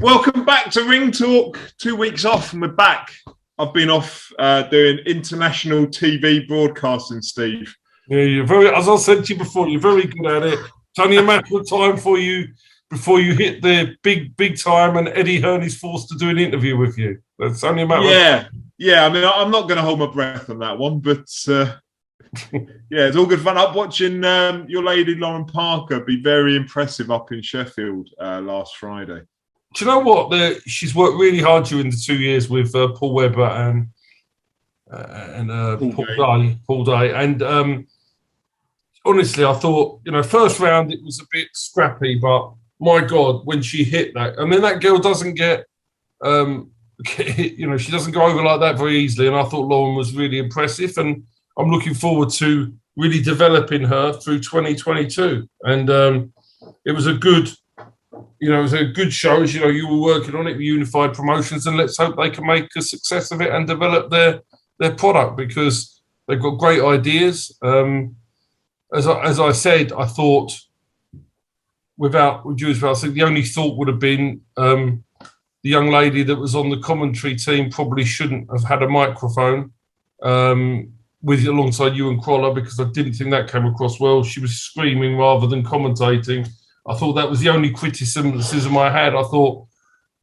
Welcome back to Ring Talk. 2 weeks off and we're back. I've been off doing international TV broadcasting, Steve. Yeah, you're very, as I said to you before, you're very good at it. It's only a matter of time for you before you hit the big time and Eddie Hearn is forced to do an interview with you. It's only a matter of time. Yeah, I mean, I'm not going to hold my breath on that one, but yeah, it's all good fun. I'm watching your lady, Lauren Parker, be very impressive up in Sheffield last Friday. Do you know what? She's worked really hard during the 2 years with Paul Webb and Paul Day. And honestly, I thought, first round it was a bit scrappy, but my God, when she hit that, I mean, that girl doesn't get, she doesn't go over like that very easily. And I thought Lauren was really impressive, and I'm looking forward to really developing her through 2022. And it was a good. It was a good show. As you were working on it with Unified Promotions, and let's hope they can make a success of it and develop their product, because they've got great ideas. As I said, I thought I think the only thought would have been the young lady that was on the commentary team probably shouldn't have had a microphone alongside you and Crawler, because I didn't think that came across well. She was screaming rather than commentating. I thought that was the only criticism I had. I thought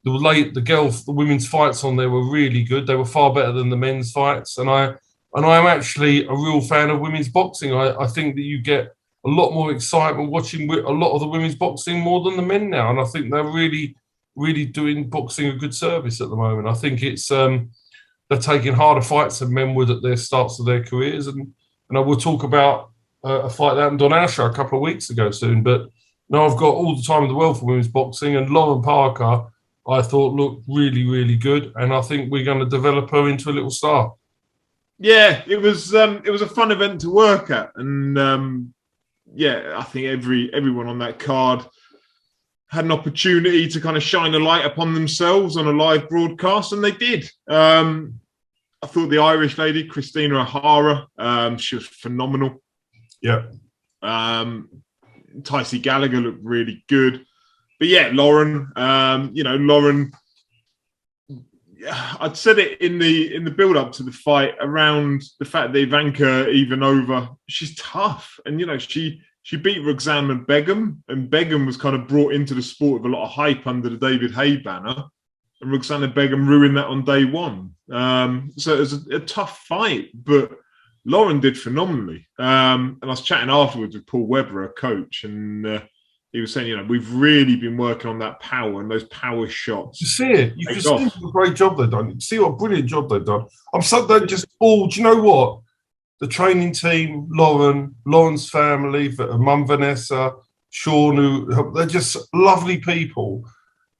the women's fights on there were really good. They were far better than the men's fights. And I am actually a real fan of women's boxing. I think that you get a lot more excitement watching a lot of the women's boxing more than the men now. And I think they're really, really doing boxing a good service at the moment. I think it's they're taking harder fights than men would at their starts of their careers. And I will talk about a fight that happened on our show a couple of weeks ago soon. But no, I've got all the time in the world for women's boxing, and Lauren Parker, I thought, looked really, really good, and I think we're going to develop her into a little star. Yeah, it was a fun event to work at, and I think everyone on that card had an opportunity to kind of shine a light upon themselves on a live broadcast, and they did. I thought the Irish lady, Christina O'Hara, she was phenomenal. Yeah. Ticey Gallagher looked really good, but yeah, Lauren. Lauren. I'd said it in the build up to the fight around the fact that Ivanka Ivanova, she's tough, and she beat Roxanne Begum, and Begum was kind of brought into the sport with a lot of hype under the David Haye banner, and Roxanne Begum ruined that on day one. So it was a tough fight, but Lauren did phenomenally. And I was chatting afterwards with Paul Webber, her coach, and he was saying, we've really been working on that power and those power shots. You see it. You can see what a great job they've done. You can see what a brilliant job they've done. I'm so they're just all, do you know what? The training team, Lauren's family, Mum Vanessa, Sean, they're just lovely people.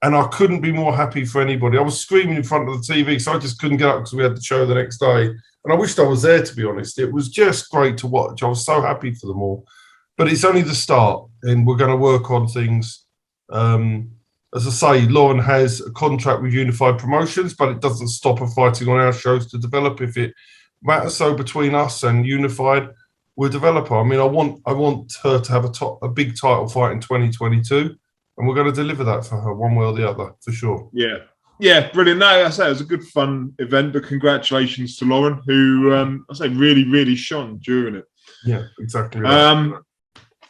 And I couldn't be more happy for anybody. I was screaming in front of the TV, so I just couldn't get up because we had the show the next day. And I wished I was there, to be honest. It was just great to watch. I was so happy for them all. But it's only the start, and we're going to work on things. As I say, Lauren has a contract with Unified Promotions, but it doesn't stop her fighting on our shows to develop. If it matters so between us and Unified, we'll develop her. I mean, I want her to have a big title fight in 2022, and we're going to deliver that for her one way or the other, for sure. Yeah, brilliant. No, I say it was a good, fun event, but congratulations to Lauren, who I say really, really shone during it. Yeah, exactly. Right.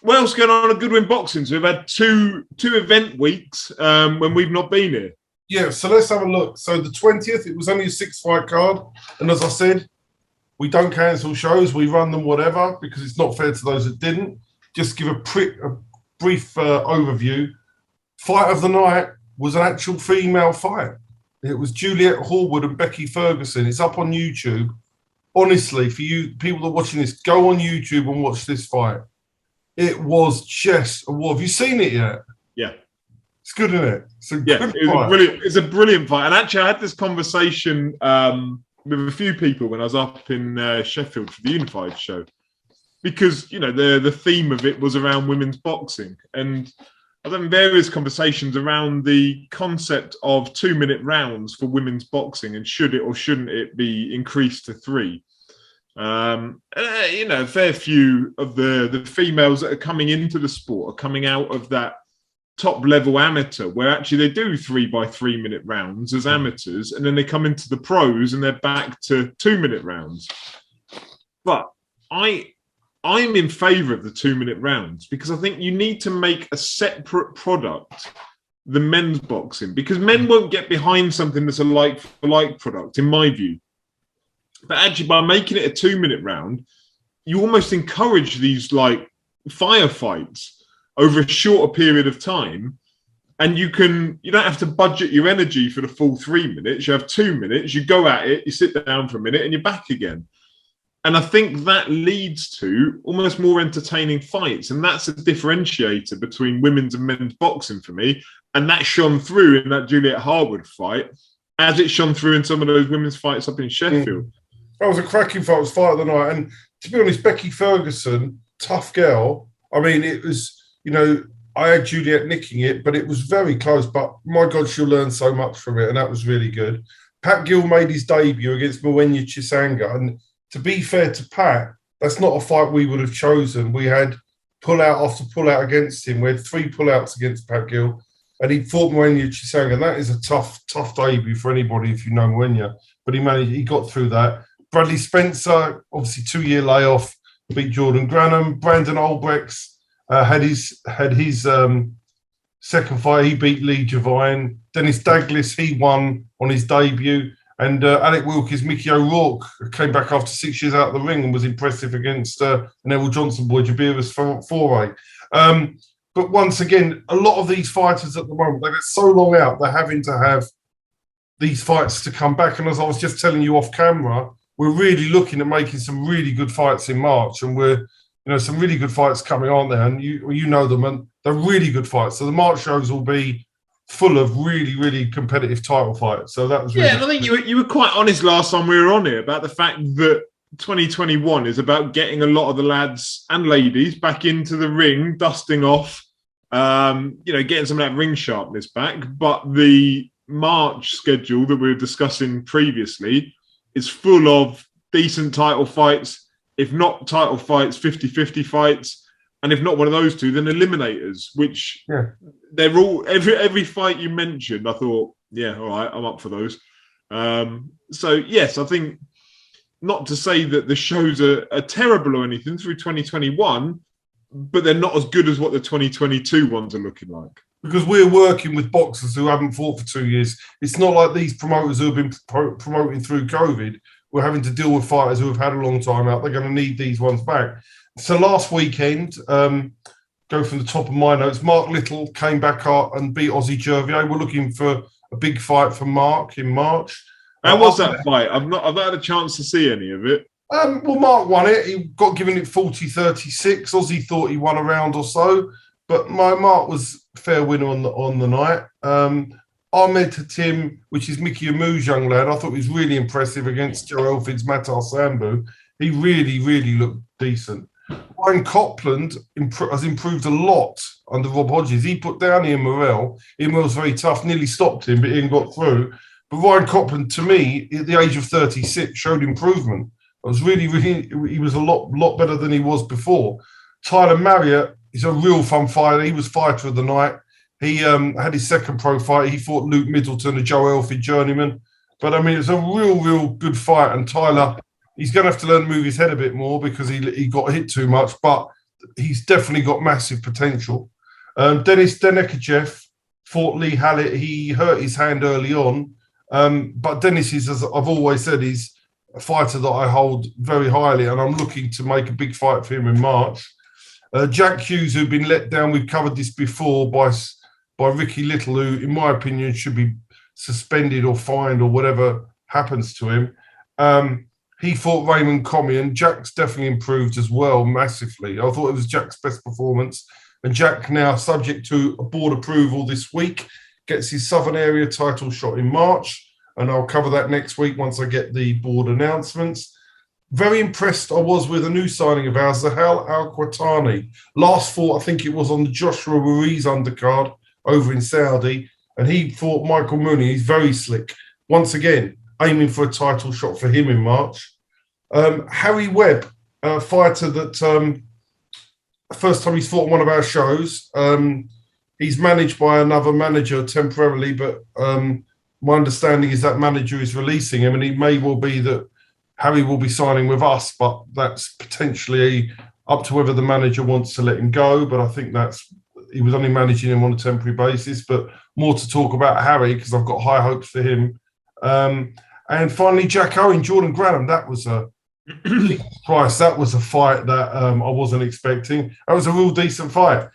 What else going on at Goodwin Boxing? So we've had two event weeks when we've not been here. Yeah, so let's have a look. So the 20th, it was only a 6-fight card, and as I said, we don't cancel shows. We run them whatever, because it's not fair to those that didn't. Just give a brief overview. Fight of the night was an actual female fight. It was Juliet Horwood and Becky Ferguson. It's up on YouTube. Honestly, for you people that are watching this, go on YouTube and watch this fight. It was just a war. Have you seen it yet? Yeah. It's good, isn't it? It's a brilliant fight. And actually, I had this conversation with a few people when I was up in Sheffield for the Unified show, because, the theme of it was around women's boxing. And I've had various conversations around the concept of 2-minute rounds for women's boxing, and should it or shouldn't it be increased to 3? A fair few of the females that are coming into the sport are coming out of that top level amateur, where actually they do 3x3 minute rounds as amateurs, and then they come into the pros and they're back to 2-minute rounds. But I'm in favour of the 2-minute rounds because I think you need to make a separate product, the men's boxing, because men won't get behind something that's a like-for-like product, in my view. But actually, by making it a 2-minute round, you almost encourage these like firefights over a shorter period of time. And you don't have to budget your energy for the full 3 minutes. You have 2 minutes, you go at it, you sit down for a minute and you're back again. And I think that leads to almost more entertaining fights. And that's a differentiator between women's and men's boxing for me. And that shone through in that Juliet Harwood fight, as it shone through in some of those women's fights up in Sheffield. That was a cracking fight. It was fight of the night. And to be honest, Becky Ferguson, tough girl. I mean, it was, I had Juliet nicking it, but it was very close. But my God, she'll learn so much from it. And that was really good. Pat Gill made his debut against Mwenya Chisanga. And to be fair to Pat, that's not a fight we would have chosen. We had pull-out after pull-out against him. We had 3 pull-outs against Pat Gill. And he fought Mwenya Chisanga. And that is a tough debut for anybody if you know Mwenya. But he got through that. Bradley Spencer, obviously 2-year layoff, beat Jordan Granham. Brandon Albrechts had his second fight. He beat Lee Javine. Dennis Douglas, he won on his debut. And Alec Wilkes, Mickey O'Rourke came back after 6 years out of the ring and was impressive against an Errol Johnson boy, Jabira's foray. But once again, a lot of these fighters at the moment, they get so long out, they're having to have these fights to come back. And as I was just telling you off camera, we're really looking at making some really good fights in March, and some really good fights coming on there, and you know them, and they're really good fights. So the March shows will be full of really, really competitive title fights. So that was really and I think you were quite honest last time we were on here about the fact that 2021 is about getting a lot of the lads and ladies back into the ring, dusting off, getting some of that ring sharpness back. But the March schedule that we were discussing previously is full of decent title fights, if not title fights, 50-50 fights, and if not one of those two, then eliminators, which they're all, every fight you mentioned, I thought, all right, I'm up for those. So, yes, I think, not to say that the shows are terrible or anything through 2021, but they're not as good as what the 2022 ones are looking like. Because we're working with boxers who haven't fought for 2 years. It's not like these promoters who have been promoting through COVID. We're having to deal with fighters who have had a long time out. They're going to need these ones back. So last weekend, go from the top of my notes, Mark Little came back out and beat Ozzy Jervier. We're looking for a big fight for Mark in March. How was that fight? I've not had a chance to see any of it. Well, Mark won it. He got given it 40-36. Ozzy thought he won a round or so. But my Mark was a fair winner on the night. Ahmed Hatim, which is Mickey Amu's young lad, I thought he was really impressive against Joe Elfid's Matar Sambu. He really, really looked decent. Ryan Copland has improved a lot under Rob Hodges. He put down Ian Morrell. Ian Morrell's very tough, nearly stopped him, but Ian got through. But Ryan Copland, to me, at the age of 36, showed improvement. I was really, he was a lot better than he was before. Tyler Marriott, he's a real fun fighter. He was fighter of the night. He had his second pro fight. He fought Luke Middleton, a Joe Elfid journeyman. But, I mean, it's a real good fight. And Tyler, he's going to have to learn to move his head a bit more because he got hit too much. But he's definitely got massive potential. Denis Denekachev fought Lee Hallett. He hurt his hand early on. But Denis is, as I've always said, he's a fighter that I hold very highly. And I'm looking to make a big fight for him in March. Jack Hughes, who'd been let down, we've covered this before, by Ricky Little, who, in my opinion, should be suspended or fined or whatever happens to him. He fought Raymond Comey, and Jack's definitely improved as well, massively. I thought it was Jack's best performance. And Jack, now subject to a board approval this week, gets his Southern Area title shot in March. And I'll cover that next week once I get the board announcements. Very impressed I was with a new signing of ours, Zahal Al-Qatani. Last fought, I think it was on the Joshua Ruiz undercard over in Saudi, and he fought Michael Mooney. He's very slick. Once again, aiming for a title shot for him in March. Harry Webb, a fighter that first time he's fought on one of our shows. He's managed by another manager temporarily, but my understanding is that manager is releasing him, and it may well be that Harry will be signing with us, but that's potentially up to whether the manager wants to let him go. But I think he was only managing him on a temporary basis. But more to talk about Harry, because I've got high hopes for him. And finally, Jack Owen, Jordan Granham. That was a price. That was a fight that I wasn't expecting. That was a real decent fight.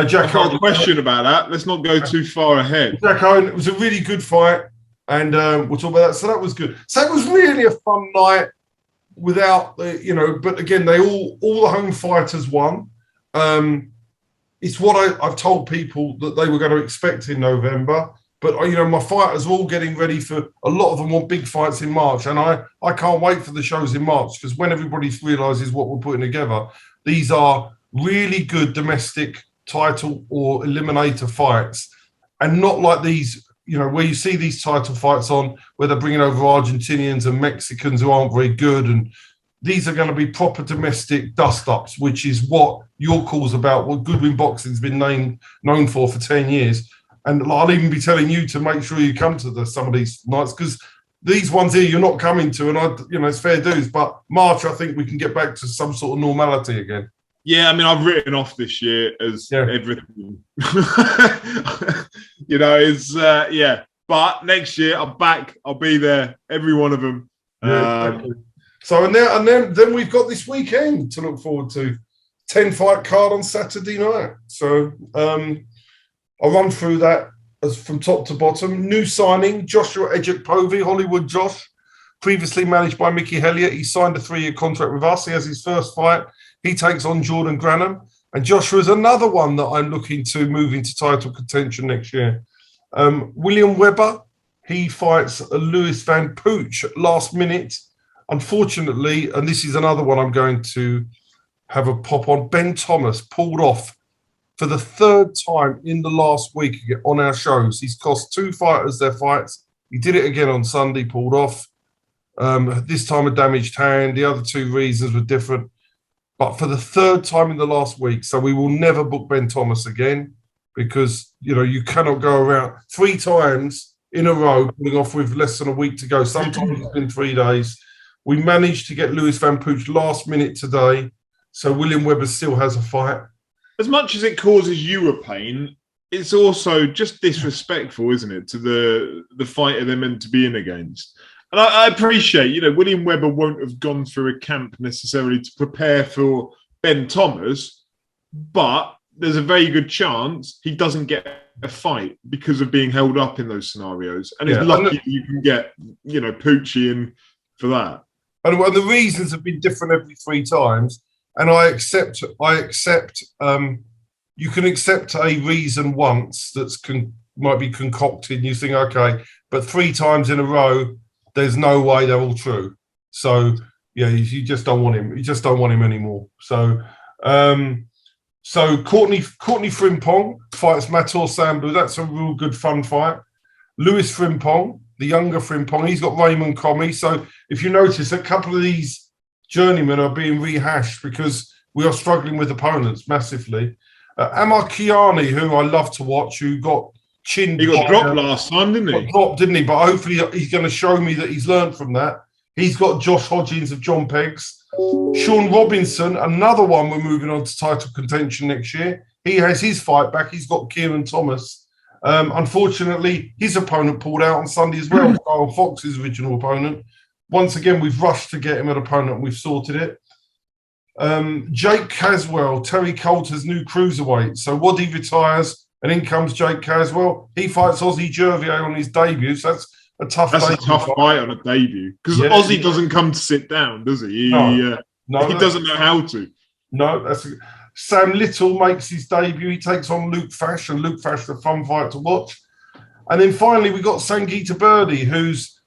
Jack Owen. A question about that. Let's not go too far ahead. Jack Owen. It was a really good fight, and we'll talk about that. So that was good. So it was really a fun night. Without the, but again, all the home fighters won. It's what I've told people that they were going to expect in November. But my fighters are all getting ready for. A lot of them want big fights in March, and I can't wait for the shows in March, because when everybody realises what we're putting together, these are really good domestic title or eliminator fights, and not like these. Where you see these title fights on, where they're bringing over Argentinians and Mexicans who aren't very good. And these are going to be proper domestic dust-ups, which is what your call's about, what Goodwin Boxing's been known for 10 years. And I'll even be telling you to make sure you come to some of these nights, because these ones here you're not coming to, and it's fair dues. But March, I think we can get back to some sort of normality again. Yeah, I mean, I've written off this year as everything. But next year I'm back. I'll be there, every one of them. Yeah, exactly. So and then we've got this weekend to look forward to. 10-fight card on Saturday night. So I'll run through that as from top to bottom. New signing, Joshua Ejekpovi, Hollywood Josh, previously managed by Mickey Helliott. He signed a 3-year contract with us. He has his first fight. He takes on Jordan Granham. And Joshua is another one that I'm looking to move into title contention next year. William Webber, he fights Lewis Van Pooch last minute. Unfortunately, and this is another one I'm going to have a pop on, Ben Thomas pulled off for the third time in the last week on our shows. He's cost 2 fighters their fights. He did it again on Sunday, pulled off. This time a damaged hand. The other 2 reasons were different. But for the third time in the last week, so we will never book Ben Thomas again, because, you cannot go around 3 times in a row pulling off with less than a week to go. Sometimes it's been 3 days. We managed to get Lewis Van Pooch last minute today, so William Webber still has a fight. As much as it causes you a pain, it's also just disrespectful, isn't it, to the fighter they're meant to be in against. And I appreciate, William Webber won't have gone through a camp necessarily to prepare for Ben Thomas, but there's a very good chance he doesn't get a fight because of being held up in those scenarios. And it's lucky you can get, Poochie in for that. And the reasons have been different every 3 times. And I accept. You can accept a reason once might be concocted. And you think, okay, but 3 times in a row, there's no way they're all true. So yeah, you just don't want him. You just don't want him anymore. So Courtney Frimpong fights Mator Sambu. That's a real good fun fight. Lewis Frimpong, the younger Frimpong, he's got Raymond Comey. So if you notice, a couple of these journeymen are being rehashed because we are struggling with opponents massively. Amar Kiani, who I love to watch, who got chinned. He got dropped last time, didn't he? Got dropped, didn't he? But hopefully he's going to show me that he's learned from that. He's got Josh Hodgins of John Peggs. Sean Robinson, another one we're moving on to title contention next year. He has his fight back. He's got Kieran Thomas. Unfortunately, his opponent pulled out on Sunday as well. Kyle Fox's original opponent. Once again, we've rushed to get him an opponent and we've sorted it. Jake Caswell, Terry Coulter's new cruiserweight. So Waddy retires and in comes Jake Caswell. He fights Ozzy Jervier on his debut. So that's a tough fight on a debut. Because Ozzy doesn't come to sit down, does he? He doesn't know how to. No, Sam Little makes his debut. He takes on Luke Fash, and Luke Fash is a fun fight to watch. And then finally, we got Sangeeta Birdie, who's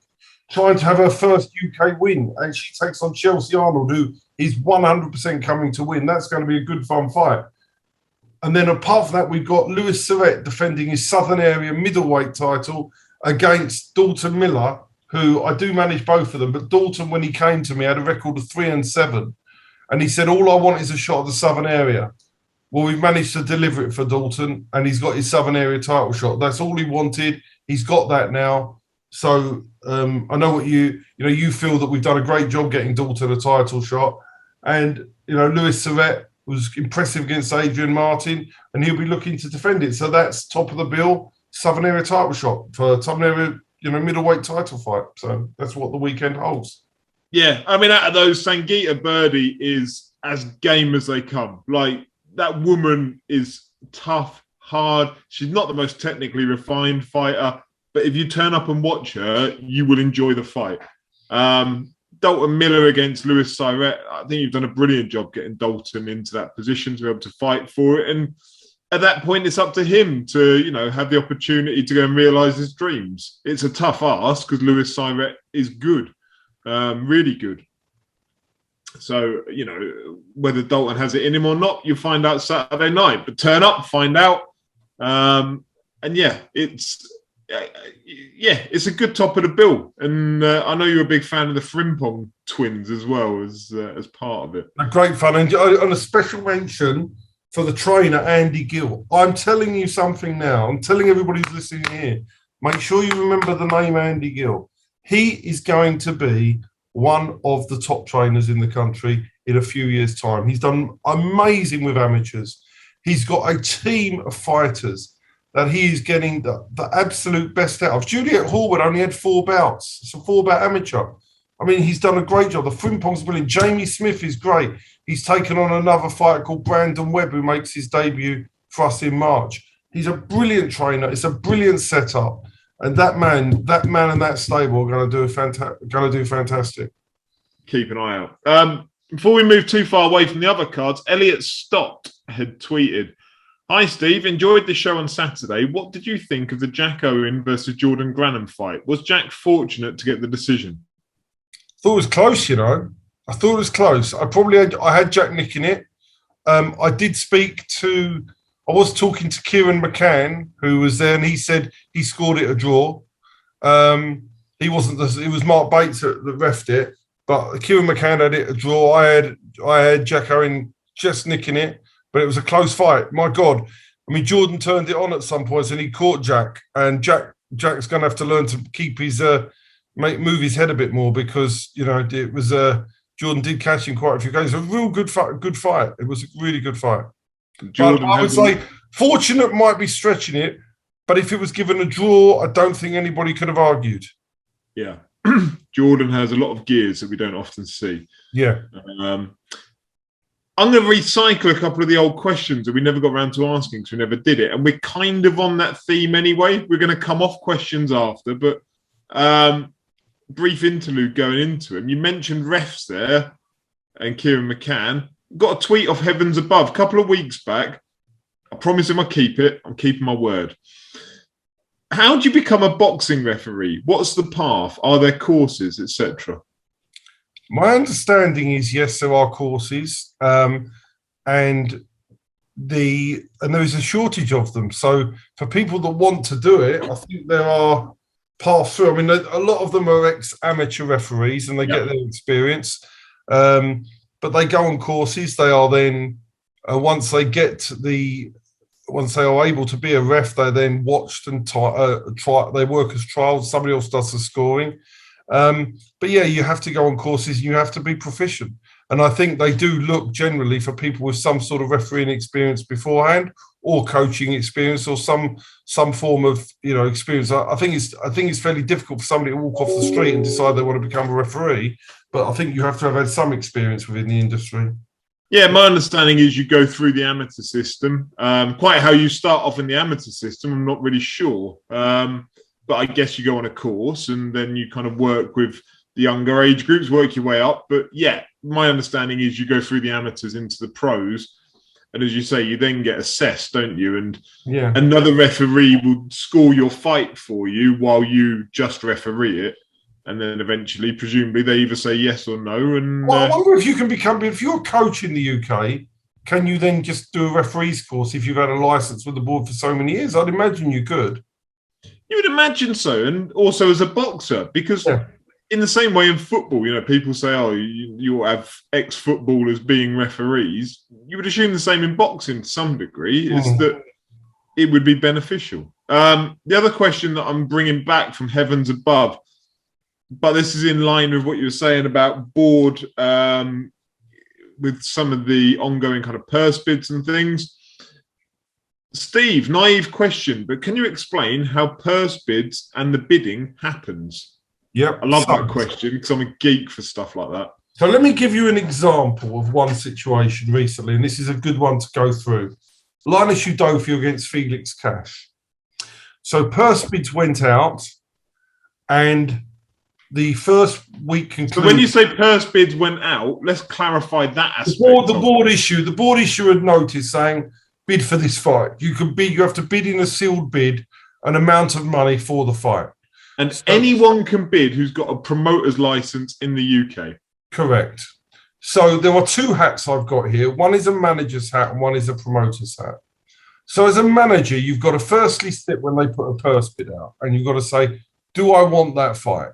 trying to have her first UK win, and she takes on Chelsea Arnold, who is 100% coming to win. That's going to be a good, fun fight. And then apart from that, we've got Lewis Ceret defending his Southern Area middleweight title against Dalton Miller, who I do manage both of them. But Dalton, when he came to me, had a record of 3-7. And he said, all I want is a shot of the Southern Area. Well, we've managed to deliver it for Dalton, and he's got his Southern Area title shot. That's all he wanted. He's got that now. So I know what you feel that we've done a great job getting Dalton a title shot. And, Lewis Ceret was impressive against Adrian Martin, and he'll be looking to defend it. So that's top of the bill, Southern Area title shot for Southern Area, middleweight title fight. So that's what the weekend holds. Yeah, I mean, out of those, Sangeeta Birdie is as game as they come. Like, that woman is tough, hard. She's not the most technically refined fighter, but if you turn up and watch her, you will enjoy the fight. Dalton Miller against Lewis Cyret, I think you've done a brilliant job getting Dalton into that position to be able to fight for it. And at that point, it's up to him to, have the opportunity to go and realise his dreams. It's a tough ask because Lewis Cyret is good, really good. So, whether Dalton has it in him or not, you'll find out Saturday night. But turn up, find out. It's a good top of the bill. And I know you're a big fan of the Frimpong twins as well as part of it. A great fun. And on a special mention for the trainer, Andy Gill. I'm telling you something now. I'm telling everybody who's listening here. Make sure you remember the name Andy Gill. He is going to be one of the top trainers in the country in a few years' time. He's done amazing with amateurs. He's got a team of fighters that he is getting the absolute best out of. Juliet Horwood only had 4 bouts. It's a 4-bout amateur. I mean, he's done a great job. The Frimpong's brilliant. Jamie Smith is great. He's taken on another fighter called Brandon Webb, who makes his debut for us in March. He's a brilliant trainer. It's a brilliant setup. And that man and that stable are going to do fantastic. Keep an eye out. Before we move too far away from the other cards, Elliot Stott had tweeted, "Hi Steve, enjoyed the show on Saturday. What did you think of the Jack Owen versus Jordan Granham fight? Was Jack fortunate to get the decision?" I thought it was close, I thought it was close. I had Jack nicking it. I did speak to. I was talking to Kieran McCann, who was there, and he said he scored it a draw. He wasn't. It was Mark Bates that refed it, but Kieran McCann had it a draw. I had Jack Owen just nicking it, but it was a close fight. My God, I mean, Jordan turned it on at some points, and he caught Jack. And Jack's going to have to learn to keep his move his head a bit more because it was Jordan did catch him quite a few games. It was a real good fight. It was a really good fight. Jordan, I would say fortunate might be stretching it, but if it was given a draw, I don't think anybody could have argued. Yeah. Jordan has a lot of gears that we don't often see. Yeah. I'm going to recycle a couple of the old questions that we never got around to asking because we never did it. And we're kind of on that theme anyway. We're going to come off questions after, but brief interlude going into him. You mentioned refs there and Kieran McCann. Got a tweet off Heavens Above a couple of weeks back. I promise him I'll keep it. I'm keeping my word. How do you become a boxing referee? What's the path? Are there courses, etc.? My understanding is yes, there are courses, and there is a shortage of them. So for people that want to do it, I think there are paths through. I mean, a lot of them are ex-amateur referees, and they get their experience. But they go on courses. They are then once they are able to be a ref, they're then watched and they work as trials. Somebody else does the scoring. But yeah, you have to go on courses. And you have to be proficient. And I think they do look generally for people with some sort of refereeing experience beforehand, or coaching experience, or some form of experience. I think it's fairly difficult for somebody to walk off the street and decide they want to become a referee. But I think you have to have had some experience within the industry. Yeah, my understanding is you go through the amateur system. Quite how you start off in the amateur system, I'm not really sure. But I guess you go on a course and then you kind of work with the younger age groups, work your way up. But yeah, my understanding is you go through the amateurs into the pros. And as you say, you then get assessed, don't you? And another referee will score your fight for you while you just referee it. And then eventually, presumably, they either say yes or no. And I wonder if you can if you're a coach in the UK, can you then just do a referee's course if you've had a license with the board for so many years? I'd imagine you could. You would imagine so. And also as a boxer, because in the same way in football, people say, oh, you'll have ex-footballers being referees. You would assume the same in boxing to some degree, is that it would be beneficial. The other question that I'm bringing back from heavens above, but this is in line with what you were saying about board with some of the ongoing kind of purse bids and things. Steve, naive question, but can you explain how purse bids and the bidding happens? Yep. I love that question because I'm a geek for stuff like that. So let me give you an example of one situation recently, and this is a good one to go through. Linus Udofia against Felix Cash. So purse bids went out, and the first week concluded. So when you say purse bids went out, let's clarify that aspect. The board issued a notice saying bid for this fight. You have to bid in a sealed bid an amount of money for the fight. And so, anyone can bid who's got a promoter's license in the UK. Correct. So there are two hats I've got here. One is a manager's hat and one is a promoter's hat. So as a manager, you've got to firstly sit when they put a purse bid out, and you've got to say, do I want that fight?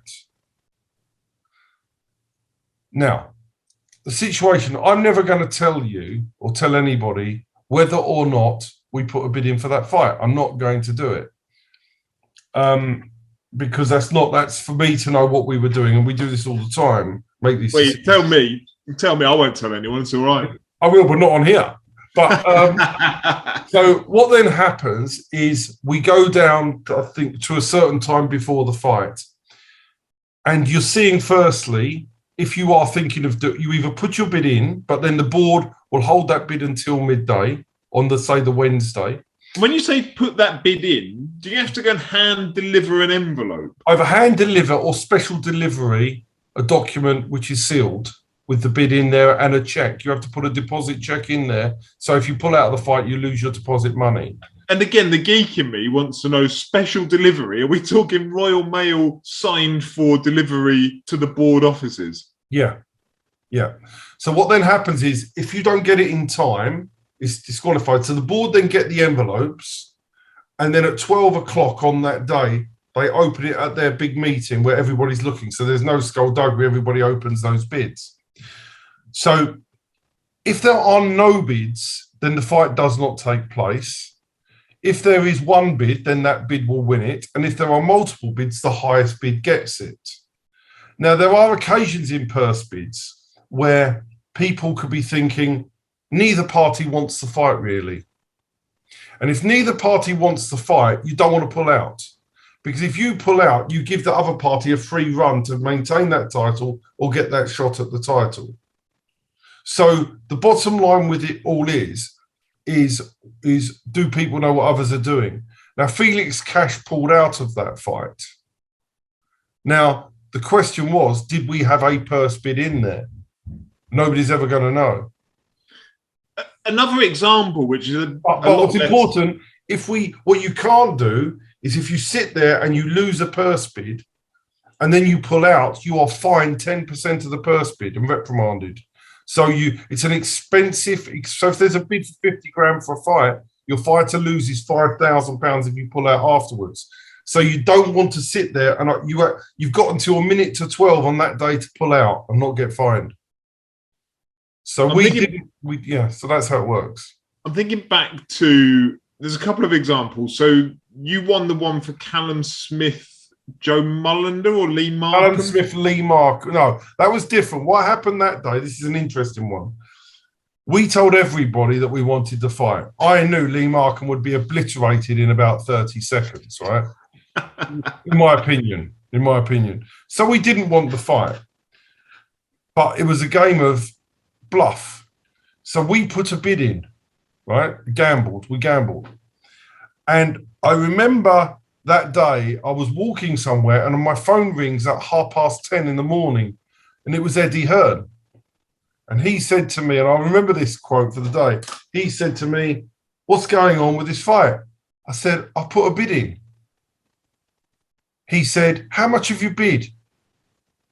Now, the situation, I'm never going to tell you or tell anybody whether or not we put a bid in for that fight. I'm not going to do it. Because that's for me to know what we were doing, and we do this all the time. Make these. Wait, tell me, I won't tell anyone. It's all right. I will, but not on here. But so what then happens is we go down, I think, to a certain time before the fight, and you're seeing firstly, if you are thinking of you either put your bid in, but then the board will hold that bid until midday on the Wednesday. When you say put that bid in, do you have to go and hand deliver an envelope? Either hand deliver or special delivery, a document which is sealed with the bid in there and a check. You have to put a deposit check in there. So if you pull out of the fight, you lose your deposit money. And again, the geek in me wants to know special delivery. Are we talking Royal Mail signed for delivery to the board offices? Yeah. So what then happens is if you don't get it in time, it's disqualified. So the board then get the envelopes, and then at 12 o'clock on that day, they open it at their big meeting where everybody's looking. So there's no skullduggery. Everybody opens those bids. So if there are no bids, then the fight does not take place. If there is one bid, then that bid will win it. And if there are multiple bids, the highest bid gets it. Now, there are occasions in purse bids where people could be thinking, neither party wants the fight, really. And if neither party wants the fight, you don't want to pull out. Because if you pull out, you give the other party a free run to maintain that title or get that shot at the title. So the bottom line with it all is do people know what others are doing? Now, Felix Cash pulled out of that fight. Now, the question was, did we have a purse bid in there? Nobody's ever going to know. Another example, which is but what's important, what you can't do is if you sit there and you lose a purse bid and then you pull out, you are fined 10% of the purse bid and reprimanded. So it's an expensive. So if there's a bid for 50 grand for a fight, your fighter loses £5,000 if you pull out afterwards. So you don't want to sit there and you've got until a minute to 12 on that day to pull out and not get fined. So so that's how it works. I'm thinking back to, there's a couple of examples. So you won the one for Callum Smith, Joe Mullender or Lee Markham? Callum Smith, Lee Markham. No, that was different. What happened that day, this is an interesting one. We told everybody that we wanted the fight. I knew Lee Markham would be obliterated in about 30 seconds, right? In my opinion. So we didn't want the fight. But it was a game of bluff. So we put a bid in, right? We gambled. And I remember that day I was walking somewhere and my phone rings at 10:30 in the morning, and it was Eddie Hearn. And he said to me, and I remember this quote for the day, he said to me, "What's going on with this fight?" I said, "I put a bid in." He said, "How much have you bid?"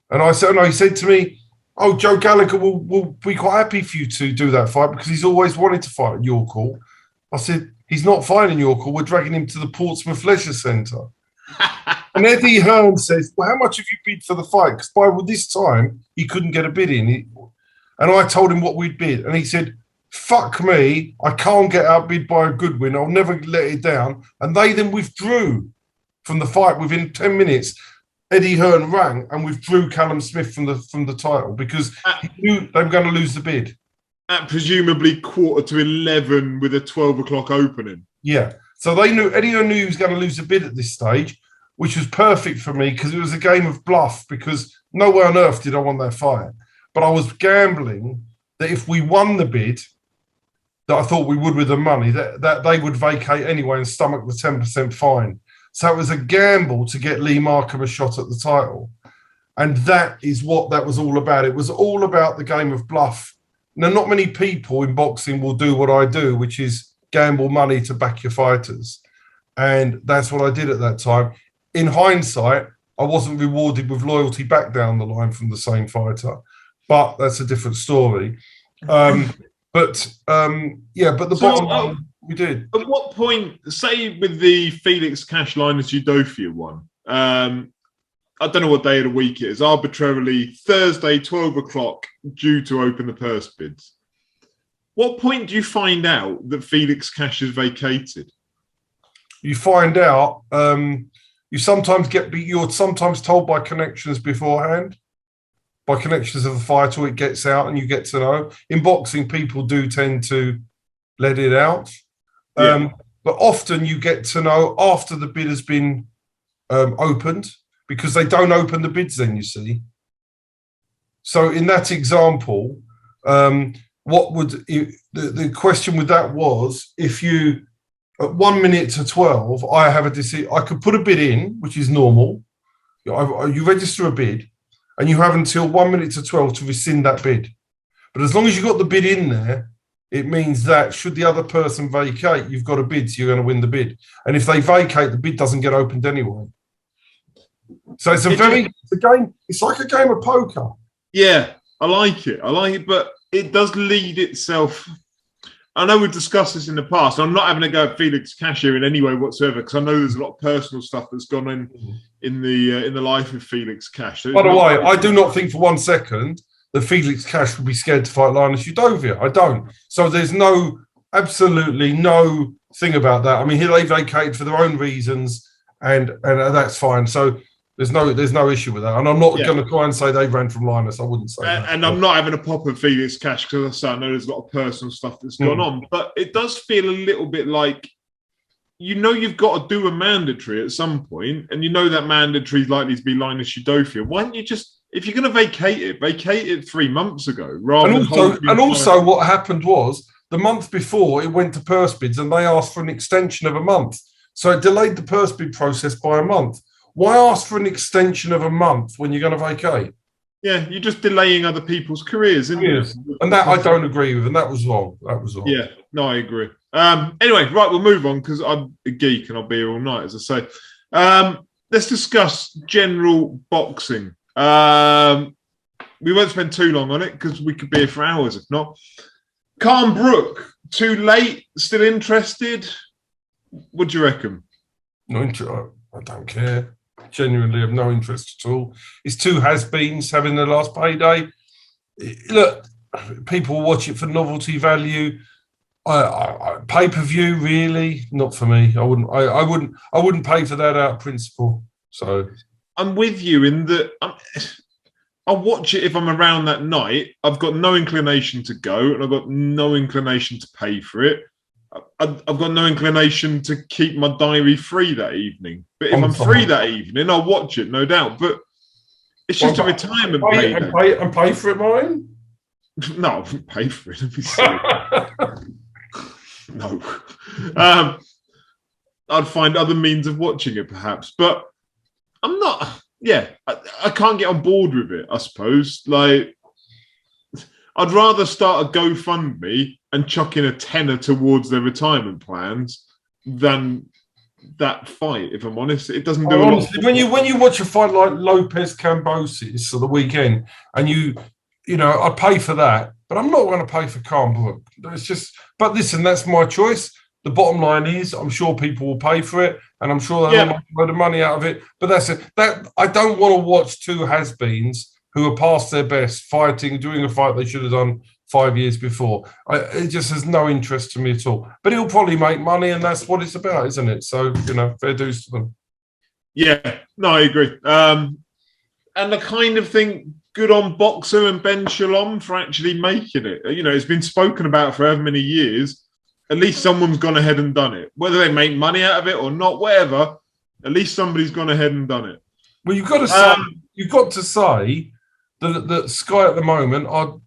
And I said, no, he said to me, "Oh, Joe Gallagher will be quite happy for you to do that fight because he's always wanted to fight at York Hall." I said, "He's not fighting York Hall. We're dragging him to the Portsmouth Leisure Centre." And Eddie Hearn says, well, how much have you bid for the fight? Because by this time, he couldn't get a bid in. And I told him what we'd bid. And he said, fuck me, I can't get outbid by a Goodwin. I'll never let it down. And they then withdrew from the fight within 10 minutes. Eddie Hearn rang and withdrew Callum Smith from the title because he knew they were going to lose the bid. At presumably 11:15 with a 12 o'clock opening. Yeah. So they knew, Eddie Hearn knew he was going to lose the bid at this stage, which was perfect for me because it was a game of bluff because no way on earth did I want that fight. But I was gambling that if we won the bid, that I thought we would with the money, that they would vacate anyway and stomach the 10% fine. So it was a gamble to get Lee Markham a shot at the title. And that is what that was all about. It was all about the game of bluff. Now, not many people in boxing will do what I do, which is gamble money to back your fighters. And that's what I did at that time. In hindsight, I wasn't rewarded with loyalty back down the line from the same fighter. But that's a different story. But the bottom line, we did. At what point, say with the Felix Cash Linus Udofia one, I don't know what day of the week it is, arbitrarily Thursday, 12 o'clock, due to open the purse bids. What point do you find out that Felix Cash is vacated? You find out, you're sometimes told by connections beforehand. By connections of the fight, or it gets out and you get to know. In boxing, people do tend to let it out. Yeah. But often you get to know after the bid has been opened because they don't open the bids then, you see. So in that example, the question with that was, if you, at 1 minute to 12, I have a decision, I could put a bid in, which is normal. You register a bid, and you have until 1 minute to 12 to rescind that bid. But as long as you've got the bid in there, it means that should the other person vacate, you've got a bid, so you're going to win the bid. And if they vacate, the bid doesn't get opened anyway. So it's it's like a game of poker. Yeah, I like it, but it does lead itself. I know we've discussed this in the past. I'm not having a go at Felix Cash here in any way whatsoever because I know there's a lot of personal stuff that's gone in the life of Felix Cash. So by the way, I do not think for 1 second that Felix Cash would be scared to fight Linus Udofia. I don't. So there's absolutely no thing about that. I mean, they vacated for their own reasons, and that's fine. So there's no issue with that. And I'm not going to try and say they ran from Linus. I wouldn't say that. And I'm not having a pop of Felix Cash because I know there's a lot of personal stuff that's gone on. But it does feel a little bit like, you've got to do a mandatory at some point, and that mandatory is likely to be Linus Udofia. Why don't you just, if you're going to vacate it 3 months ago, also what happened was the month before it went to purse bids and they asked for an extension of a month. So it delayed the purse bid process by a month. Why ask for an extension of a month when you're going to vacate? Yeah, you're just delaying other people's careers, isn't it? And that I don't agree with, and that was wrong. Yeah, no, I agree. Anyway, right, we'll move on because I'm a geek and I'll be here all night, as I say. Let's discuss general boxing. We won't spend too long on it because we could be here for hours, if not. Khan Brook, too late, still interested? What do you reckon? No interest. I don't care. Genuinely have no interest at all. It's two has-beens having their last payday. Look, people watch it for novelty value. Pay-per-view, really, not for me. I wouldn't pay for that out of principle. So I'm with you in that I'll watch it if I'm around that night. I've got no inclination to go, and I've got no inclination to pay for it. I've got no inclination to keep my diary free that evening. But if I'm free that evening, I'll watch it, no doubt. But it's just a retirement pay. And pay for it, Martin? No, I wouldn't pay for it. It'd be silly. No. I'd find other means of watching it, perhaps. But I'm not... Yeah, I can't get on board with it, I suppose. Like, I'd rather start a GoFundMe and chuck in a tenner towards their retirement plans than that fight, if I'm honest. It doesn't do honestly, when you watch a fight like Lopez Cambosis for the weekend, and I pay for that, but I'm not going to pay for Khan Brook. It's just, but listen, that's my choice. The bottom line is, I'm sure people will pay for it, and I'm sure they'll make a load of money out of it. But that's it. That I don't want to watch two has-beens who are past their best doing a fight they should have done 5 years before. It just has no interest to me at all. But it'll probably make money, and that's what it's about, isn't it? So, fair dues to them. Yeah, no, I agree. And I kind of think good on Boxer and Ben Shalom for actually making it. It's been spoken about for however many years. At least someone's gone ahead and done it. Whether they make money out of it or not, whatever, at least somebody's gone ahead and done it. Well, you've got to say that Sky at the moment are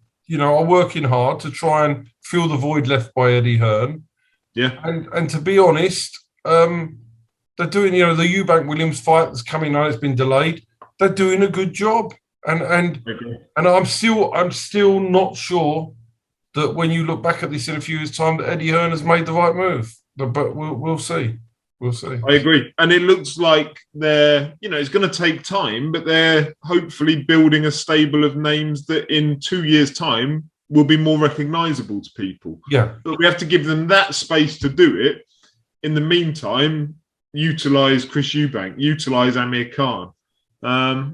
working hard to try and fill the void left by Eddie Hearn. Yeah. And to be honest, they're doing, the Eubank Williams fight that's coming out, it's been delayed. They're doing a good job. And I'm still not sure that when you look back at this in a few years' time, that Eddie Hearn has made the right move. But we'll see. We'll see. I agree. And it looks like they're, it's going to take time, but they're hopefully building a stable of names that in 2 years' time will be more recognisable to people. Yeah. But we have to give them that space to do it. In the meantime, utilise Chris Eubank, utilise Amir Khan. And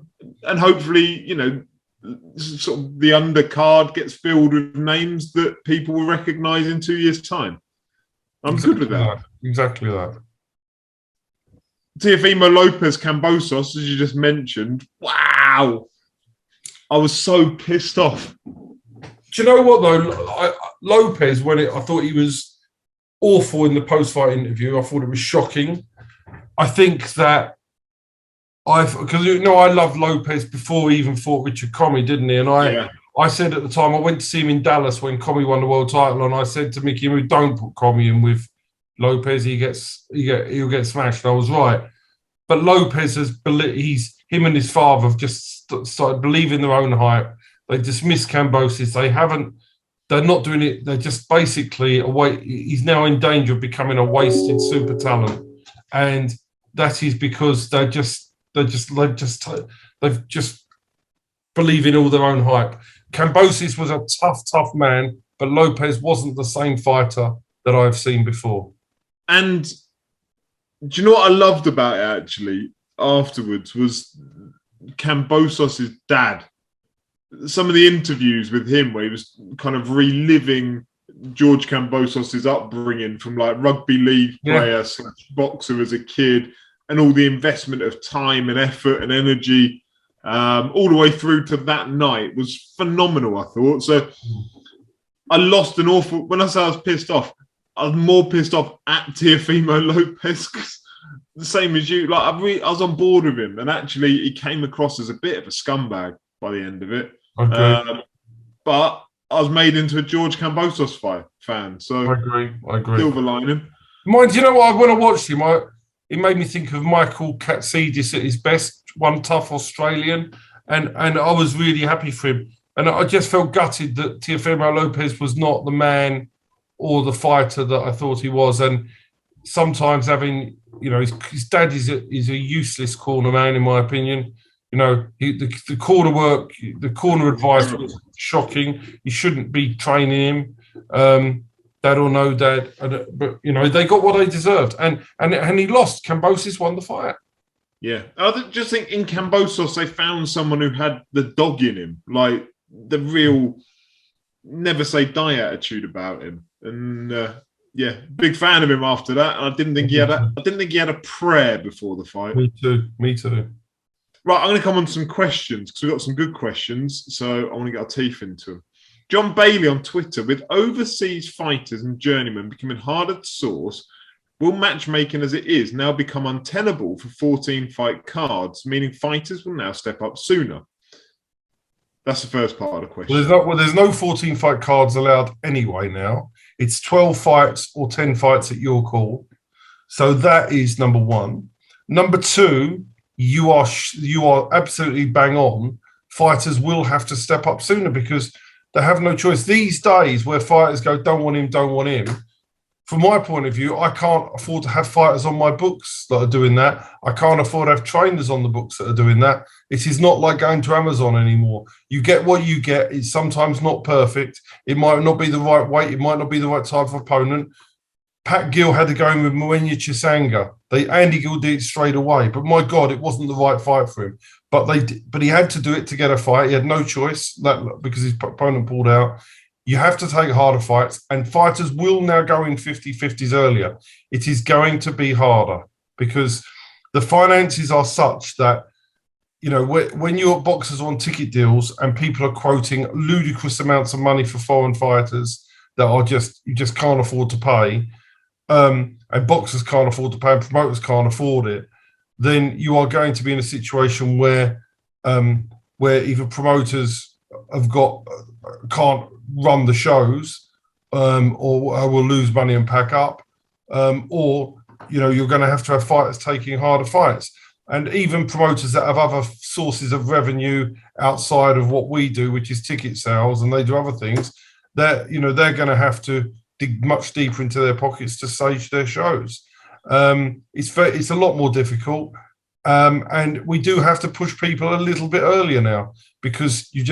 hopefully, sort of the undercard gets filled with names that people will recognise in 2 years' time. I'm good with that. Exactly that. Teofimo Lopez Cambosos, as you just mentioned, wow. I was so pissed off. Do you know what, though? Lopez, I thought he was awful in the post-fight interview. I thought it was shocking. I think that I loved Lopez before he even fought Richard Comey, didn't he? And I said at the time, I went to see him in Dallas when Comey won the world title, and I said to Mickey, don't put Comey in with Lopez, he'll get smashed. And I was right. But Lopez him and his father have just started believing their own hype. They dismiss Cambosis. They're not doing it. They're just basically he's now in danger of becoming a wasted super talent. And that is because they just believe in all their own hype. Cambosis was a tough man, but Lopez wasn't the same fighter that I've seen before. And do you know what I loved about it actually afterwards was Cambosos' dad. Some of the interviews with him where he was kind of reliving George Cambosos' upbringing from like rugby league player / boxer as a kid and all the investment of time and effort and energy all the way through to that night was phenomenal, I thought. So I lost an awful... When I say I was pissed off, I was more pissed off at Teofimo Lopez, the same as you. Like I was on board with him, and actually he came across as a bit of a scumbag by the end of it. Okay. But I was made into a George Cambosos fan. So I agree. Silver lining. Mind, you know what? When I watched him, it made me think of Michael Katsidis at his best, one tough Australian, and I was really happy for him. And I just felt gutted that Teofimo Lopez was not the man or the fighter that I thought he was. And sometimes having, his dad is a useless corner man, in my opinion. The corner work, the corner advice was shocking. You shouldn't be training him, dad or no dad. But they got what they deserved, and he lost. Cambosis won the fight. Yeah, I just think in Cambosos they found someone who had the dog in him, like the real never say die attitude about him. And big fan of him after that. And I didn't think he had a prayer before the fight. Me too. Right, I'm going to come on to some questions because we've got some good questions. So I want to get our teeth into them. John Bailey on Twitter: with overseas fighters and journeymen becoming harder to source, will matchmaking as it is now become untenable for 14-fight cards, meaning fighters will now step up sooner? That's the first part of the question. There's no 14-fight cards allowed anyway now. It's 12 fights or 10 fights at your call. So that is number one. Number two, you are absolutely bang on. Fighters will have to step up sooner because they have no choice. These days where fighters go, don't want him. From my point of view, I can't afford to have fighters on my books that are doing that. I can't afford to have trainers on the books that are doing that. It is not like going to Amazon anymore. You get what you get. It's sometimes not perfect. It might not be the right weight. It might not be the right type of opponent. Pat Gill had to go in with Muenya Chisanga. Andy Gill did it straight away, but my God, it wasn't the right fight for him. But he had to do it to get a fight. He had no choice because his opponent pulled out. You have to take harder fights, and fighters will now go in 50-50s earlier. It is going to be harder because the finances are such that, you know, when your boxers on ticket deals and people are quoting ludicrous amounts of money for foreign fighters that are you just can't afford to pay, and boxers can't afford to pay and promoters can't afford it, then you are going to be in a situation where either promoters can't run the shows, or will lose money and pack up, or you're going to have fighters taking harder fights, and even promoters that have other sources of revenue outside of what we do, which is ticket sales, and they do other things. They're going to have to dig much deeper into their pockets to stage their shows. It's a lot more difficult, and we do have to push people a little bit earlier now, because you're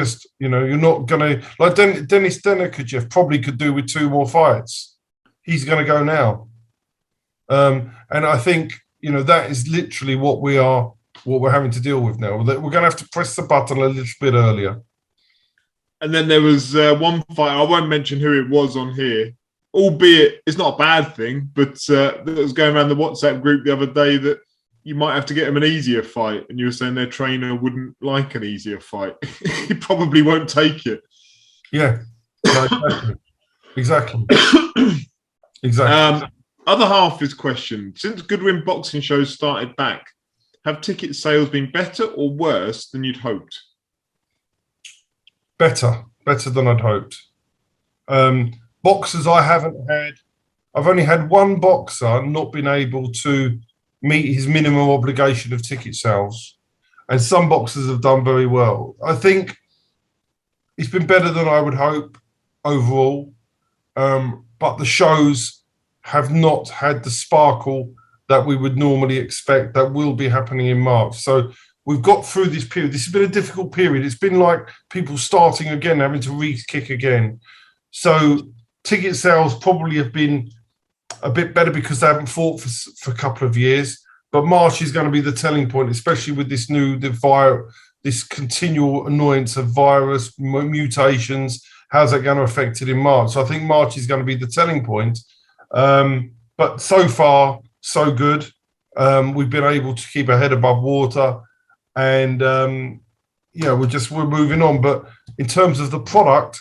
not going to, like Dennis Denikachev probably could do with 2 more fights. He's going to go now, and I think that is literally what we're having to deal with now. We're going to have to press the button a little bit earlier. And then there was one fight, I won't mention who it was on here, albeit it's not a bad thing, but that was going around the WhatsApp group the other day that you might have to get him an easier fight. And you were saying their trainer wouldn't like an easier fight. He probably won't take it. Yeah, exactly. Other half of his question: since Goodwin boxing shows started back, have ticket sales been better or worse than you'd hoped? Better than I'd hoped. Boxers I've only had one boxer not been able to meet his minimum obligation of ticket sales, and some boxers have done very well. I think it's been better than I would hope overall, but the shows have not had the sparkle that we would normally expect that will be happening in March. So we've got through this period. This has been a difficult period. It's been like people starting again, having to re-kick again. So ticket sales probably have been a bit better because they haven't fought for a couple of years. But March is going to be the telling point, especially with this this continual annoyance of virus mutations. How's that going to affect it in March? So I think March is going to be the telling point. But so far, so good. We've been able to keep our head above water, and we're moving on. But in terms of the product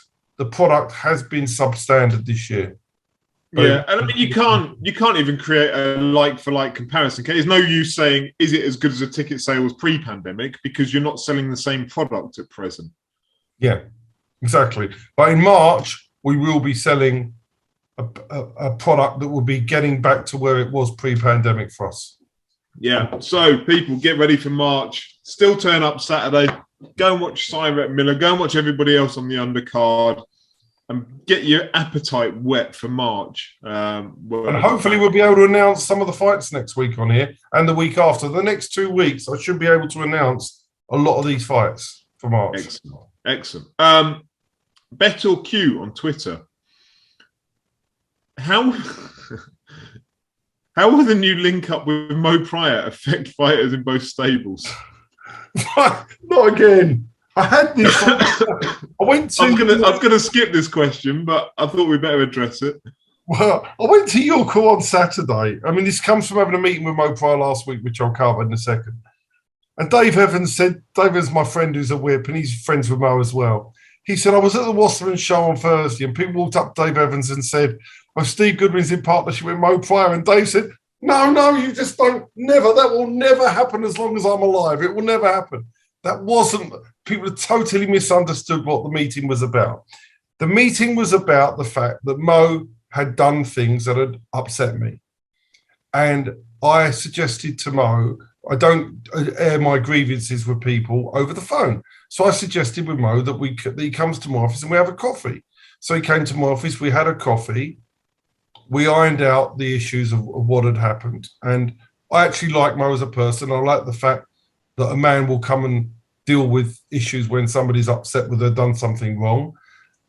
has been substandard this year. Yeah, and I mean you can't even create a like-for-like comparison. There's no use saying is it as good as a ticket sales pre-pandemic, because you're not selling the same product at present. Yeah, exactly. But in March we will be selling a product that will be getting back to where it was pre-pandemic for us. Yeah, so people get ready for March. Still turn up Saturday. Go and watch Cyret Miller. Go and watch everybody else on the undercard, and get your appetite wet for March. And hopefully we'll be able to announce some of the fights next week on here, and the week after. The next 2 weeks, I should be able to announce a lot of these fights for March. Excellent. Bet or Q on Twitter. How will the new link up with Mo Pryor affect fighters in both stables? Not again. I had this. I was going to skip this question, but I thought we'd better address it. Well, I went to York on Saturday. I mean, this comes from having a meeting with Mo Pryor last week, which I'll cover in a second. And Dave Evans said, Dave Evans, my friend who's a whip, and he's friends with Mo as well. He said, I was at the Wasserman show on Thursday, and people walked up to Dave Evans and said, oh, Steve Goodwin's in partnership with Mo Pryor. And Dave said, no, you just don't, never. That will never happen as long as I'm alive. It will never happen. That wasn't, people had totally misunderstood what the meeting was about. The meeting was about the fact that Mo had done things that had upset me. And I suggested to Mo, I don't air my grievances with people over the phone. So I suggested with Mo that he comes to my office and we have a coffee. So he came to my office, we had a coffee, we ironed out the issues of what had happened. And I actually like Mo as a person. I like the fact that a man will come and deal with issues when somebody's upset with they've done something wrong.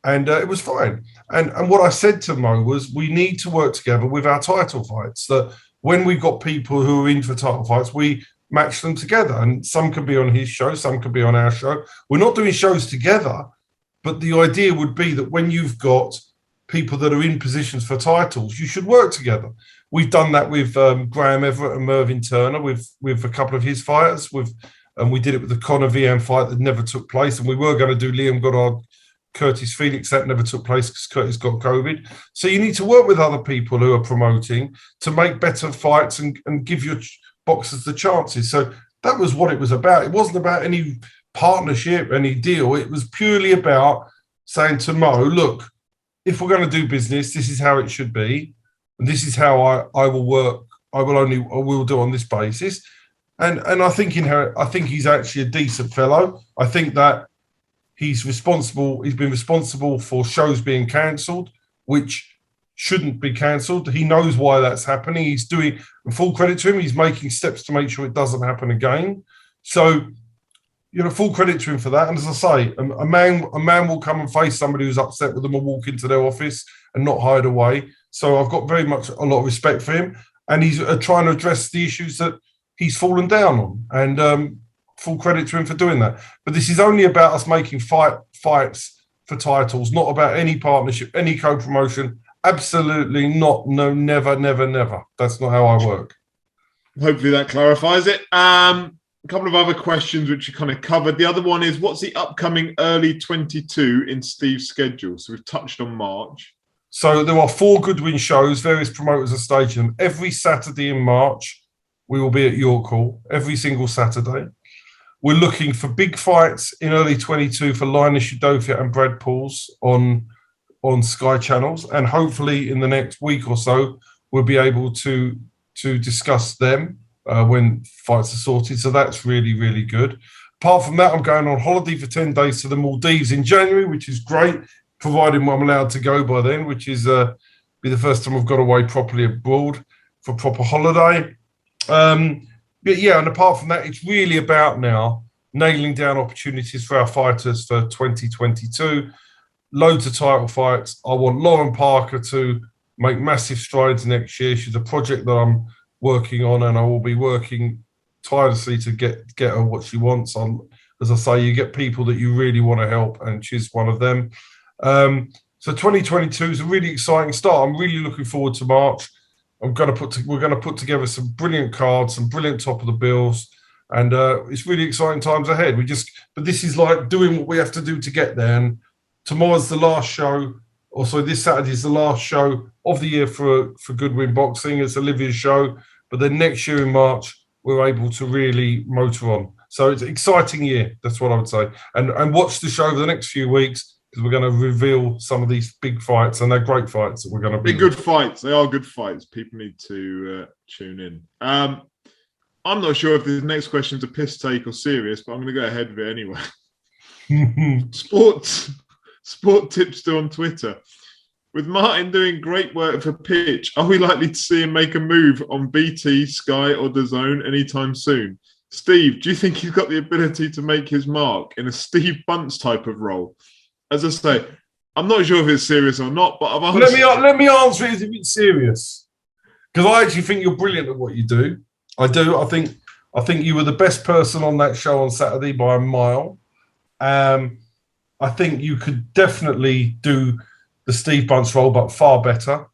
And it was fine. And what I said to Mo was, we need to work together with our title fights. That when we've got people who are in for title fights, we match them together. And some can be on his show, some can be on our show. We're not doing shows together, but the idea would be that when you've got people that are in positions for titles, you should work together. We've done that with Graham Everett and Mervyn Turner, with a couple of his fighters, and we did it with the Conor Vian fight that never took place. And we were going to do Liam Goddard, Curtis Felix. That never took place because Curtis got COVID. So you need to work with other people who are promoting to make better fights and give your boxers the chances. So that was what it was about. It wasn't about any partnership, any deal. It was purely about saying to Mo, look, if we're going to do business, this is how it should be. And this is how I will work. I will do on this basis. And I think he's actually a decent fellow. I think that he's been responsible for shows being cancelled, which shouldn't be cancelled. He knows why that's happening. He's doing, full credit to him, he's making steps to make sure it doesn't happen again. So, full credit to him for that. And as I say, a man will come and face somebody who's upset with them and walk into their office and not hide away. So I've got very much a lot of respect for him. And he's trying to address the issues that he's fallen down on. And full credit to him for doing that. But this is only about us making fights for titles, not about any partnership, any co-promotion. Absolutely not. No, never, never, never. That's not how I work. Hopefully that clarifies it. A couple of other questions which you kind of covered. The other one is, what's the upcoming early 22 in Steve's schedule? So we've touched on March. So there are 4 Goodwin shows. Various promoters are staging them. Every Saturday in March, we will be at York Hall. Every single Saturday. We're looking for big fights in early 22 for Linus Udofia and Brad Pauls on Sky channels. And hopefully in the next week or so, we'll be able to discuss them when fights are sorted. So that's really, really good. Apart from that, I'm going on holiday for 10 days to the Maldives in January, which is great, providing I'm allowed to go by then, which is be the first time I've got away properly abroad for proper holiday. But yeah, and apart from that, it's really about now nailing down opportunities for our fighters for 2022. Loads of title fights. I want Lauren Parker to make massive strides next year. She's a project that I'm working on, and I will be working tirelessly to get her what she wants. As I say, you get people that you really want to help, and she's one of them. So 2022 is a really exciting start. I'm really looking forward to March. We're going to put together some brilliant cards, some brilliant top of the bills, and it's really exciting times ahead. But this is like doing what we have to do to get there. And tomorrow's the last show. Also, this Saturday is the last show of the year for Goodwin Boxing. It's Olivia's show, but then next year in March we're able to really motor on. So it's an exciting year. That's what I would say. And watch the show over the next few weeks, because we're going to reveal some of these big fights, and they're great fights that we're going to be. They're good fights. They are good fights. People need to tune in. I'm not sure if this next question's a piss take or serious, but I'm going to go ahead with it anyway. Sport Tipster on Twitter. With Martin doing great work for Pitch, are we likely to see him make a move on BT, Sky or DAZN anytime soon? Steve, do you think he's got the ability to make his mark in a Steve Bunce type of role? As I say, I'm not sure if it's serious or not, but let me answer it as if it's serious, because I actually think you're brilliant at what you do. I do. I think you were the best person on that show on Saturday by a mile. I think you could definitely do the Steve Bunce role, but far better.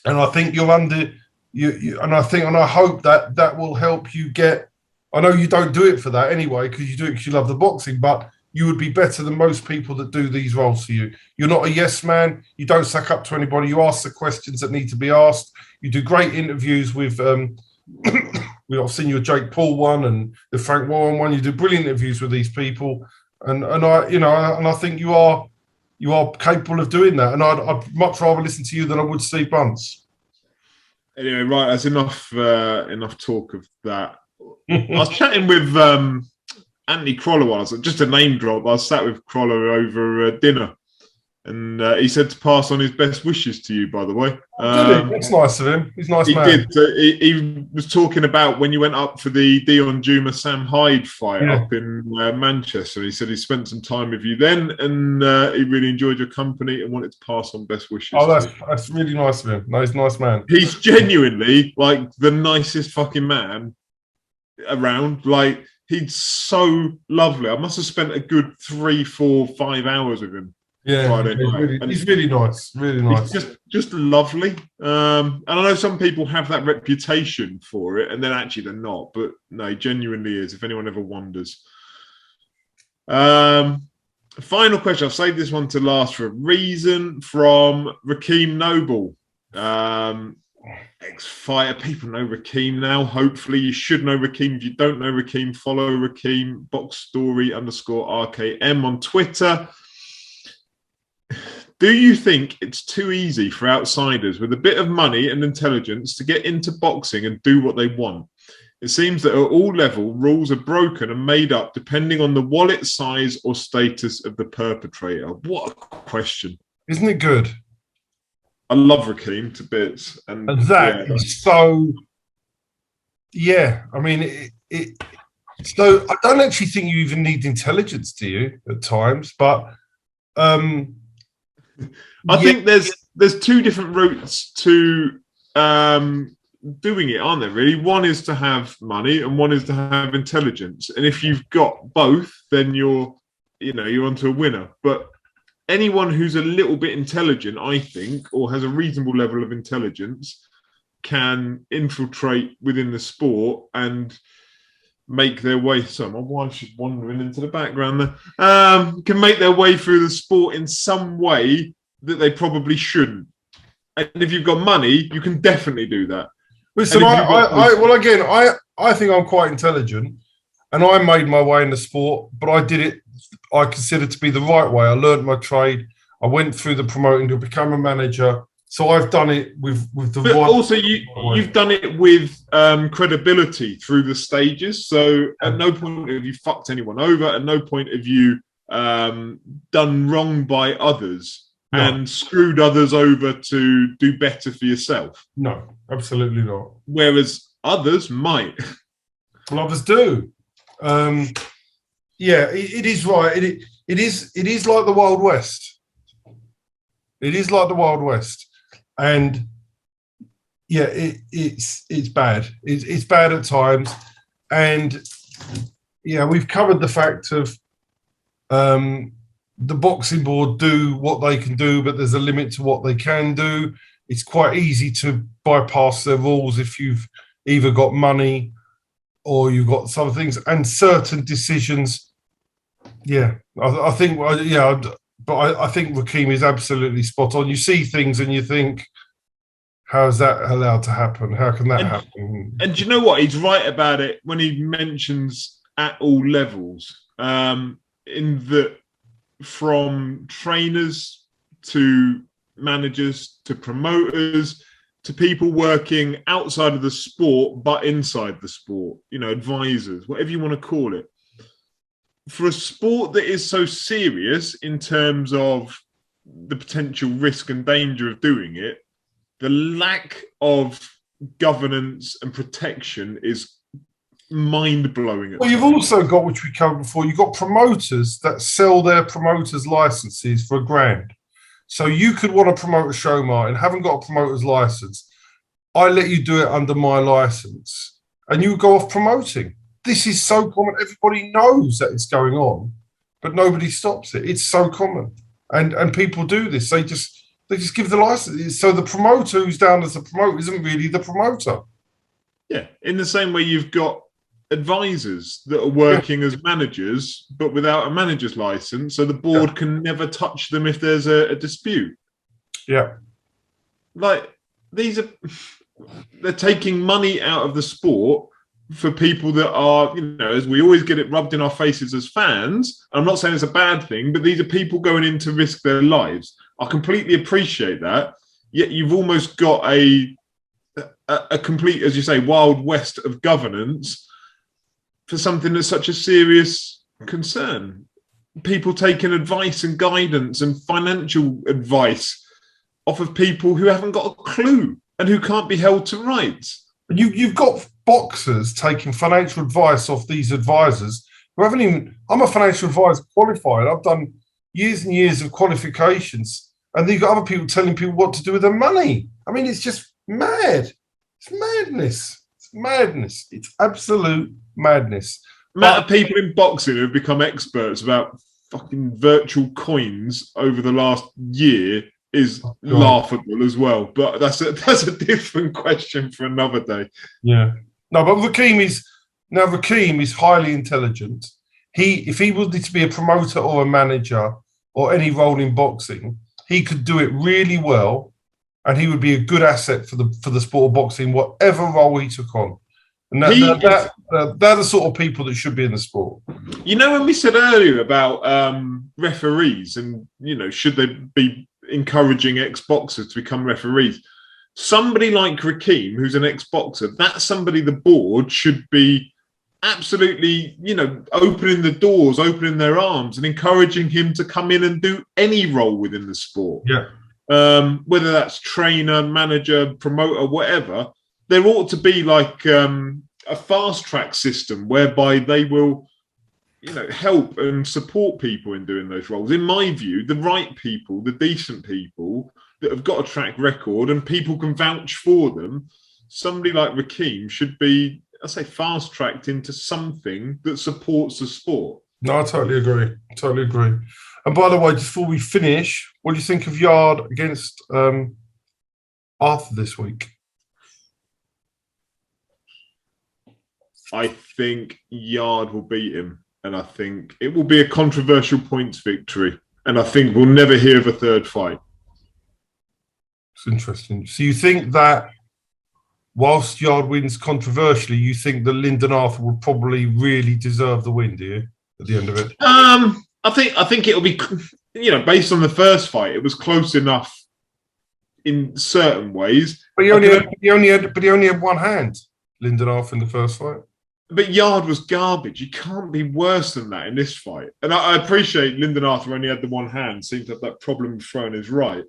And I think you're under you. And I hope that will help you get. I know you don't do it for that anyway, because you do it because you love the boxing, but you would be better than most people that do these roles for you. You're not a yes man. You don't suck up to anybody. You ask the questions that need to be asked. You do great interviews with. I've seen your Jake Paul one and the Frank Warren one. You do brilliant interviews with these people, and I think you are capable of doing that. And I'd much rather listen to you than I would Steve Bunce. Anyway, right, that's enough talk of that. I was chatting with Anthony Croller once, just a name drop. I sat with Croller over dinner, And he said to pass on his best wishes to you, by the way. That's nice of him. He's a nice man. Did. He was talking about when you went up for the Dion Juma-Sam Hyde fight up in Manchester. He said he spent some time with you then, and he really enjoyed your company and wanted to pass on best wishes. Oh, that's really nice of him. No, he's a nice man. He's genuinely like the nicest fucking man around. Like, he's so lovely. I must have spent a good 3, 4, 5 hours with him. Yeah, he's really nice. Really nice. He's just lovely. And I know some people have that reputation for it, and then actually they're not. But no, he genuinely is. If anyone ever wonders. Final question. I've saved this one to last for a reason. From Rakeem Noble, ex-fighter. People know Rakeem now. Hopefully, you should know Rakeem. If you don't know Rakeem, follow Rakeem _RKM on Twitter. Do you think it's too easy for outsiders with a bit of money and intelligence to get into boxing and do what they want? It seems that at all levels, rules are broken and made up depending on the wallet size or status of the perpetrator. What a question. Isn't it good? I love Rakeem to bits. And that is so... Yeah, I mean, so I don't actually think you even need intelligence, do you, at times? But... I think there's two different routes to doing it, aren't there? Really, one is to have money, and one is to have intelligence. And if you've got both, then you're onto a winner. But anyone who's a little bit intelligent, I think, or has a reasonable level of intelligence, can infiltrate within the sport and make their way. So my wife's just wandering into the background there. Can make their way through the sport in some way that they probably shouldn't. And if you've got money, you can definitely do that. Listen, I think I'm quite intelligent, and I made my way in the sport, but I did it, I consider, to be the right way. I learned my trade. I went through the promoting to become a manager. So I've done it with the but right. Also, you've done it with credibility through the stages. So at no point have you fucked anyone over. At no point have you done wrong by others and screwed others over to do better for yourself. No, absolutely not. Whereas others might. Well, others do. It is right. It is like the Wild West. It is like the Wild West. And it's bad. It's bad at times. And we've covered the fact of the boxing board do what they can do, but there's a limit to what they can do. It's quite easy to bypass their rules if you've either got money or you've got some things, and certain decisions. I think Rakeem is absolutely spot on. You see things and you think, how is that allowed to happen? How can that happen? And do you know what? He's right about it when he mentions at all levels, in that from trainers to managers to promoters to people working outside of the sport but inside the sport, advisors, whatever you want to call it. For a sport that is so serious in terms of the potential risk and danger of doing it, the lack of governance and protection is mind-blowing. Well, you've also got, which we covered before, you've got promoters that sell their promoters' licenses for $1,000. So you could want to promote a show, Martin, haven't got a promoter's license. I let you do it under my license, and you go off promoting. This is so common. Everybody knows that it's going on, but nobody stops it. It's so common, and people do this. They just give the license. So the promoter who's down as a promoter isn't really the promoter. Yeah, in the same way you've got advisors that are working as managers, but without a manager's license, so the board can never touch them if there's a dispute. Yeah, like they're taking money out of the sport for people that are, as we always get it rubbed in our faces as fans. I'm not saying it's a bad thing, but these are people going in to risk their lives. I completely appreciate that. Yet you've almost got a complete, as you say, Wild West of governance for something that's such a serious concern. people taking advice and guidance and financial advice off of people who haven't got a clue and who can't be held to rights. You've got boxers taking financial advice off these advisors who haven't even. I'm a financial advisor qualified. I've done years and years of qualifications, and you've got other people telling people what to do with their money. I mean, it's just mad. It's madness. It's madness. It's absolute madness. Amount of people in boxing who have become experts about fucking virtual coins over the last year is laughable as well. But that's a different question for another day. Yeah. No, but Rakeem is highly intelligent. If he wanted to be a promoter or a manager or any role in boxing, he could do it really well, and he would be a good asset for the sport of boxing, whatever role he took on. And they're the sort of people that should be in the sport. You know, when we said earlier about referees and, you know, should they be encouraging ex-boxers to become referees? Somebody like Rakeem, who's an ex-boxer, that's somebody the board should be absolutely, you know, opening the doors, opening their arms and encouraging him to come in and do any role within the sport. Yeah. Whether that's trainer, manager, promoter, whatever. There ought to be like a fast track system whereby they will, you know, help and support people in doing those roles. In my view, the right people, the decent people that have got a track record and people can vouch for them, somebody like Rakeem should be, I say, fast tracked into something that supports the sport. No, I totally agree. And by the way, just before we finish, what do you think of Yard against Arthur this week? I think Yard will beat him, and I think it will be a controversial points victory, and I think we'll never hear of a third fight. It's interesting. So you think that whilst Yard wins controversially, you think that Lyndon Arthur would probably really deserve the win, do you, at the end of it? I think it'll be, you know, based on the first fight, it was close enough in certain ways. But he only had one hand, Lyndon Arthur, in the first fight. But Yard was garbage. You can't be worse than that in this fight. And I appreciate Lyndon Arthur only had the one hand, seemed to have that problem throwing his right.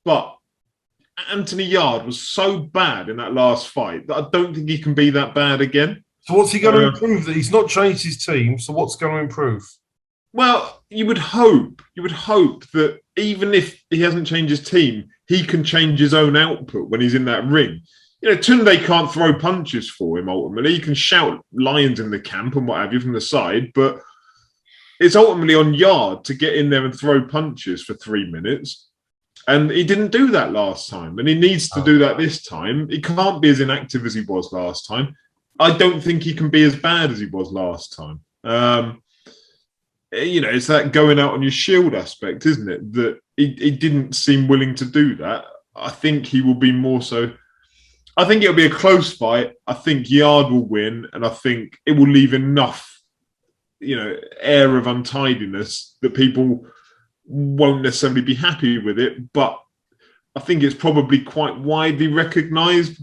But Anthony Yard was so bad in that last fight that I don't think he can be that bad again. So what's he going to improve? That he's not changed his team, so what's going to improve? Well, you would hope that even if he hasn't changed his team, he can change his own output when he's in that ring. You know, Tunde can't throw punches for him ultimately. He can shout lions in the camp and what have you from the side, but it's ultimately on Yard to get in there and throw punches for 3 minutes. And he didn't do that last time, and he needs to do that this time. He can't be as inactive as he was last time. I don't think he can be as bad as he was last time. You know, it's that going out on your shield aspect, isn't it? That he didn't seem willing to do that. I think he will be more so. I think it'll be a close fight. I think Yard will win, and I think it will leave enough, you know, air of untidiness that people won't necessarily be happy with it. But I think it's probably quite widely recognised.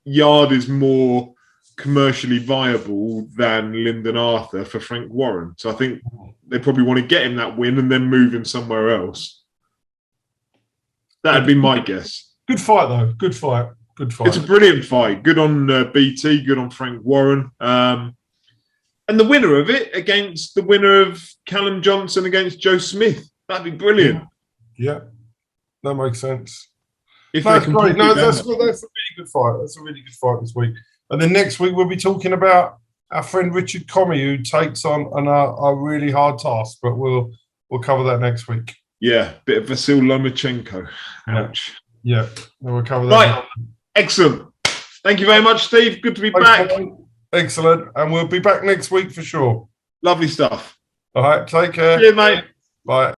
Yard is more commercially viable than Lyndon Arthur for Frank Warren. So I think they probably want to get him that win and then move him somewhere else. That'd be my guess. Good fight, though. Good fight. It's a brilliant fight. Good on BT, good on Frank Warren. And the winner of it against the winner of Callum Johnson against Joe Smith. That'd be brilliant. Yeah, that makes sense. That's great. No, that's a really good fight. That's a really good fight this week. And then next week, we'll be talking about our friend Richard Comey, who takes on a really hard task, but we'll cover that next week. Yeah, bit of Vasil Lomachenko. Ouch. Yeah, we'll cover that. Right. Excellent. Thank you very much, Steve. Good to be back. Excellent. And we'll be back next week for sure. Lovely stuff. All right. Take care. See you, mate. Bye.